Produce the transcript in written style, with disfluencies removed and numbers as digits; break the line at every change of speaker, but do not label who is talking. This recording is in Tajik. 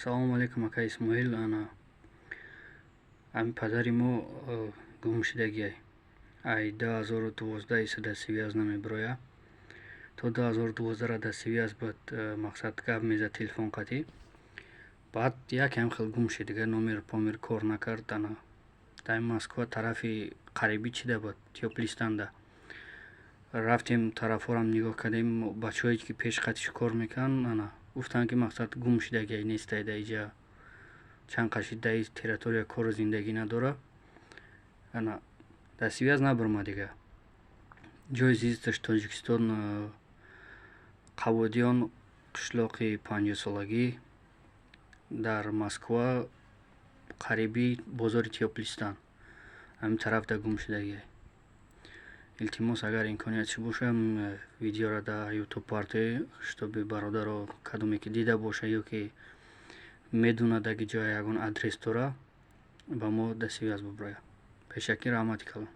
Салому алейкум, ака Исмоил. Ами падари мо гумшудагиай. Ай 2012 да связ намеброя. То 2012 да связ бад мақсад гап меза телефон қати. Баъд якам хел гум шуд дига номер помер кор накард. Дар Москва тарафи қарибӣ чида буд, Теплистанда. Рафтем тарафорам нигоҳ кардем, бачаҳое ки пеш қатиш кор мекунанд гуфтанд ки мақсад гум шудагиай нестай да иҷа чанд қашид да ин территория кору зиндагӣ надора. Да связ набурма дига. ҷои зисташ Тоҷикистон, Қаводиён, қишлоқи 50-солагӣ, дар Москва қарибӣ бозори Теплистан. Ҳамин тараф да гум шудагиай. Илтимос, агар имкониятш боша, видеора да YouTube партӣ, штоби бародаро кадоме ки дида боша ё ки медона даги ҷоя ягон адрес дора, ба мо да связ буброя. Пешакӣ, раҳмати калон.